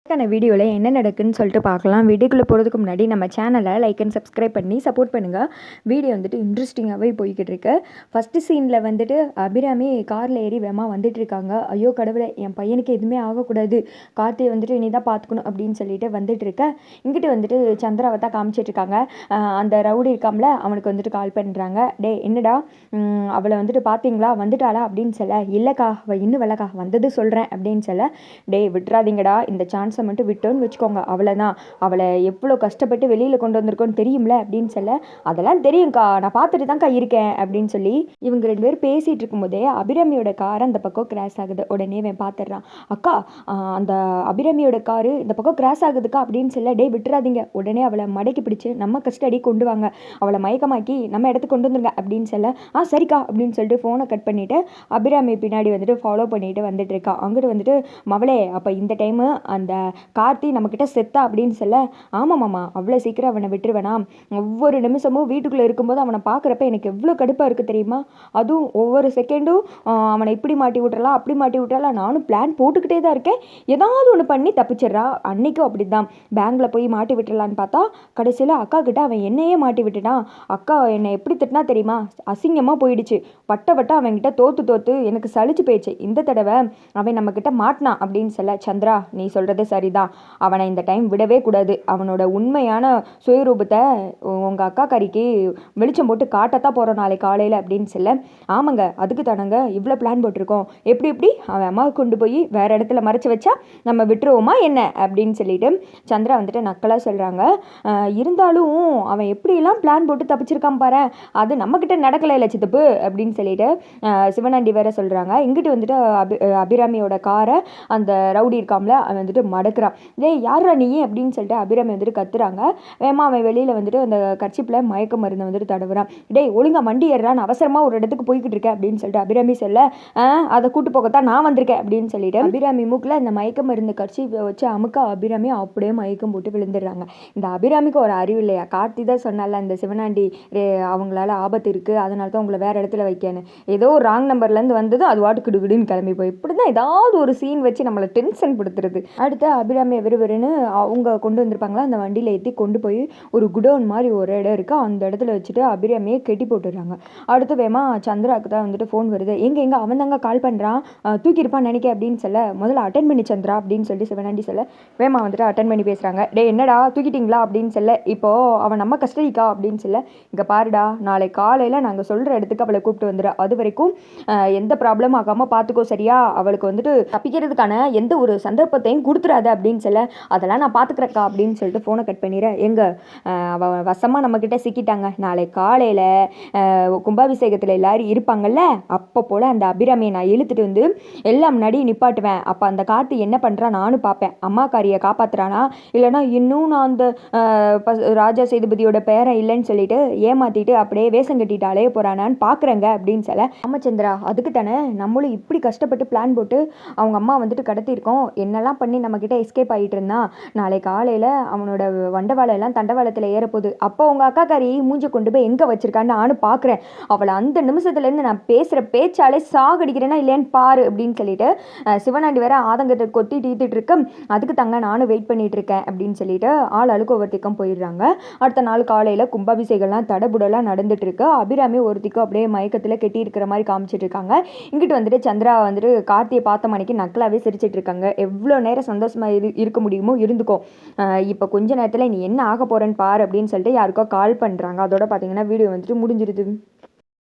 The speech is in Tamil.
க்கான வீடியோவில் என்ன நடக்குன்னு சொல்லிட்டு பார்க்கலாம். வீடியோக்குள்ளே போகிறதுக்கு முன்னாடி நம்ம சேனலை லைக் அண்ட் சப்ஸ்கிரைப் பண்ணி சப்போர்ட் பண்ணுங்கள். வீடியோ வந்துட்டு இன்ட்ரெஸ்டிங்காகவே போய்கிட்டு இருக்கு. ஃபஸ்ட்டு சீனில் வந்துட்டு அபிராமி காரில் ஏறி வேகமாக வந்துட்டு இருக்காங்க. ஐயோ கடவுளே, என் பையனுக்கு எதுவுமே ஆகக்கூடாது, கார்த்தியை வந்துட்டு நீ தான் பார்த்துக்கணும் அப்படின்னு சொல்லிட்டு வந்துட்டு இருக்க. இங்கிட்டு வந்துட்டு சந்திராவை தான் காமிச்சிட்ருக்காங்க. அந்த ரவுடி இருக்காமல, அவனுக்கு வந்துட்டு கால் பண்ணுறாங்க. டே என்னடா அவளை வந்துட்டு பார்த்தீங்களா, வந்துட்டாளா அப்படின்னு சொல்ல. இல்லைக்கா, அவள் இன்னும் வரலக்கா, வந்தது சொல்கிறேன் அப்படின்னு சொல்ல. டே விட்டுறாதீங்கடா, இந்த சான்ஸை மட்டும் விட்டோன்னு வச்சுக்கோங்க, அவ்வளோதான். அவளை எவ்வளோ கஷ்டப்பட்டு வெளியில் கொண்டு வந்திருக்கோன்னு தெரியும்ல அப்படின்னு சொல்ல. அதெல்லாம் தெரியும்க்கா, நான் பார்த்துட்டு தான்க்கா இருக்கேன் அப்படின்னு சொல்லி இவங்க ரெண்டு பேரும் பேசிகிட்டு இருக்கும்போதே அபிராமியோட கார் அந்த பக்கம் கிராஸ் ஆகுது. உடனே அவன் பார்த்துட்றான். அக்கா, அந்த அபிராமியோட காரு இந்த பக்கம் கிராஸ் ஆகுதுக்கா அப்படின்னு சொல்ல. டே விட்டுறாதீங்க, உடனே அவளை மடக்கி பிடிச்சி நம்ம கஸ்டடி கொண்டு வாங்க, அவளை மயக்கமாக்கி நம்ம இடத்துக்கு கொண்டு வந்துருங்க அப்படின்னு சொல்ல. சரிக்கா அப்படின்னு சொல்லிட்டு ஃபோனை கட் பண்ணிவிட்டு அபிராமி பின்னாடி வந்துட்டு ஃபாலோ பண்ணிட்டு வந்துட்டு இருக்கா. அங்கிட்டு வந்துட்டு மவளே, அப்போ இந்த டைமு அந்த கார்த்தி நம்மக்கிட்ட செத்தா அப்படின்னு சொல்ல. ஆமாம்மாம்மா, அவ்வளோ சீக்கிரம் அவனை விட்டுருவேனா? ஒவ்வொரு நிமிஷமும் வீட்டுக்குள்ளே இருக்கும்போது அவனை பார்க்குறப்ப எனக்கு எவ்வளோ கடுப்பாக இருக்குது தெரியுமா? அதுவும் ஒவ்வொரு செகண்டும் அவனை இப்படி மாட்டி விட்டுறலாம், அப்படி மாட்டி விட்டுறலாம், நானும் பிளான் போட்டுக்கிட்டே தான் இருக்கேன். ஏதாவது ஒன்று பண்ணி தப்பிச்சிட்றா. அன்றைக்கும் அப்படி தான் பேங்கில் போய் மாட்டி விட்டுறலான்னு பார்த்தா கடைசியில் அக்கா கிட்ட அவன் என்னையே மாட்டி விட்டுட்டான். அக்கா என்னை எப்படி திட்டினா தெரியுமா? அசிங்கமாக போயிடுச்சு. வட்ட அவன்கிட்ட தோற்று எனக்கு சலிச்சு போயிடுச்சு. இந்த தடவை அவன் நம்மக்கிட்ட மாட்டினான் அப்படின்னு சொல்ல. சந்திரா, நீ சொல்கிறது சரிதான், அவனை இந்த டைம் விடவே கூடாது. அவனோட உண்மையான சுயரூபத்தை உங்கள் அக்கா கறிக்கு வெளிச்சம் போட்டு காட்டத்தான் போகிறோம் நாளைக்கு காலையில் அப்படின்னு சொல்ல. ஆமாங்க, அதுக்கு தானங்க இவ்வளோ பிளான் போட்டிருக்கோம். எப்படி அவன் அம்மாவை கொண்டு போய் வேறு இடத்துல மறைச்சி வச்சா நம்ம விட்டுருவோமா என்ன அப்படின்னு சொல்லிட்டு சந்திரா வந்துட்டு நக்கலாக சொல்கிறாங்க. இருந்தாலும் அவன் எப்படியெல்லாம் பிளான் போட்டு தப்பிச்சிருக்கான் பாரு, அது நம்மக்கிட்ட நடக்கலை இல்லை சித்தப்பு அப்படின்னு சொல்லிட்டு சிவனாண்டி வேற சொல்கிறாங்க. இங்கிட்டு வந்துட்டு அபிராமியோட காரை அந்த ரவுடி இருக்காமல அவன் வந்துட்டு மடக்குறான். டேய் யாரா நீ அப்படின்னு சொல்லிட்டு அபிராமி வந்துட்டு கத்துறாங்க. வேமா அவன் வெளியில் வந்துட்டு அந்த கர்ச்சிப்பில் மயக்க மருந்தை வந்துட்டு தடவுறான். டேய் ஒழுங்கா வண்டி ஏறான், அவசரமாக ஒரு இடத்துக்கு போய்கிட்டு இருக்கேன் அப்படின்னு சொல்லிட்டு அபிராமி சொல்ல. அதை கூட்டு போகத்தான் நான் வந்திருக்கேன் அப்படின்னு சொல்லிட்டு அபிராமி மூக்கில் இந்த மயக்க மருந்து கர்ச்சிப்பை வச்சு அமுக்க அபிராமி அப்படியே மயக்கம் போட்டு விழுந்துடுறாங்க. இந்த அபிராமிக்கு ஒரு அறிவு இல்லையா? கார்த்தி தான் சொன்னால இந்த சிவனாண்டி அவங்களால ஆபத்து இருக்குது, அதனால தான் உங்களை வேறு இடத்துல வைக்கணும். ஏதோ ஒரு ராங் நம்பர்லேருந்து வந்ததும் அது வாட்டு கிடுகிடுன்னு கிளம்பி போய் இப்படி தான் ஏதாவது ஒரு சீன் வச்சு நம்மளை டென்ஷன் படுத்துறது. அடுத்து அபிராமியை விறுவிறுன்னு அவங்க கொண்டு வந்திருப்பாங்களா அந்த வண்டியில் ஏற்றி கொண்டு போய் ஒரு குடோன் மாதிரி ஒரு இடம் இருக்குது, அந்த இடத்துல வச்சுட்டு அபிராமியை கெட்டி போட்டுடுறாங்க. அடுத்து வேமா சந்திராவுக்கு தான் வந்துட்டு ஃபோன் வருது. எங்கே அவன் தாங்க கால் பண்ணுறான், தூக்கியிருப்பான்னு நினைக்க அப்படின்னு சொல்ல. முதல்ல அட்டன் பண்ணி சந்திரா அப்படின்னு சொல்லி சிவனாண்டி சொல்ல. வேமா வந்துட்டு அட்டன் பண்ணி பேசுகிறாங்க. டே என்னடா தூக்கிட்டீங்களா அப்படின்னு சொல்ல. இப்போது அவன் நம்ம கஸ்டடிக்கா அப்படின்னு சொல்ல. இங்கே பாருடா, நாளை காலையில் நாங்கள் சொல்கிற இடத்துக்கு அவளை கூப்பிட்டு வந்துடு. அது வரைக்கும் எந்த ப்ராப்ளமும் ஆகாமல் பார்த்துக்கோ சரியா? அவளுக்கு வந்துட்டு தப்பிக்கிறதுக்கான எந்த ஒரு சந்தர்ப்பத்தையும் கொடுத்துடாத அப்படின்னு சொல்ல. அதெல்லாம் நான் பார்த்துக்கிறக்கா அப்படின்னு சொல்லிட்டு ஃபோனை கட் பண்ணிடுறேன். அவள் வசமாக நம்மக்கிட்ட சிக்கிட்டாங்க. நாளை காலையில் கும்பாபிஷேகத்தில் எல்லாரும் இருப்பாங்கல்ல, அப்போ போல் அந்த அபிராமியை நான் இழுத்துட்டு வந்து எல்லாம் முன்னாடி நிப்பாட்டுவேன். அப்போ அந்த கார்த்தி என்ன பண்ணுறான் நானும் பார்ப்பேன். அம்மாக்காரியை காப்பாற்றுறானா இல்லைனா இன்னும் நான் அந்த ராஜா சேதுபதியோட பேரை இல்லைன்னு சொல்லிட்டு ஏமாற்றிட்டு அப்படியே வேஷம் கட்டிட்டாலே போகிறானான்னு பார்க்குறேங்க அப்படின்னு சொல்ல. ராமச்சந்திரா, அதுக்கு தானே நம்மளும் இப்படி கஷ்டப்பட்டு பிளான் போட்டு அவங்க அம்மா வந்துட்டு கடத்தியிருக்கோம். என்னெல்லாம் பண்ணி நம்மக்கிட்ட எஸ்கேப் ஆகிட்டு இருந்தான். நாளை காலையில் அவனோட வண்டவாளம் எல்லாம் தண்டவாளத்தில் ஏறப்போகுது. அப்போ உங்கள் அக்கா காரி மூஞ்சி கொண்டு போய் எங்கே வச்சிருக்கான்னு நானும் பார்க்குறேன். அவளை அந்த நிமிஷத்துலேருந்து நான் பேசுகிற பேச்சாலே சாகடிக்கிறேன்னா இல்லையான்னு பாரு அப்படின்னு சொல்லிட்டு சிவனாண்டி வேற ஆதங்கத்தை கொத்தி தீர்த்துட்டு இருக்கு. அதுக்கு தாங்க நானும் வெயிட் பண்ணிட்டு இருக்கேன் அப்படின்னு சொல்லிட்டு ஆளுக்கு ஒவ்வொருத்திக்கும் போயிடுறாங்க. அடுத்த நாள் காலையில் கும்பாபிஷேகம்லாம் தடபுடலாம் நடந்துட்டு இருக்கு. அபிராமி ஒருத்திக்கும் அப்படியே மயக்கத்தில் கெட்டி இருக்கிற மாதிரி காமிச்சிட்டு இருக்காங்க. இங்கிட்டு வந்துட்டு சந்திரா வந்துட்டு கார்த்தியை பார்த்த மணிக்கு நக்கலாவே சிரிச்சிட்டு இருக்காங்க. எவ்வளோ நேரம் சந்தோஷமாக இருக்க முடியுமோ இருந்துக்கோ, இப்போ கொஞ்ச நேரத்தில் நீ என்ன ஆக போகிறேன்னு பாரு அப்படின்னு சொல்லிட்டு யாருக்கோ கால் பண்ணுறாங்க. அதோட பார்த்தீங்கன்னா வீடியோ வந்துட்டு முடிஞ்சிருது.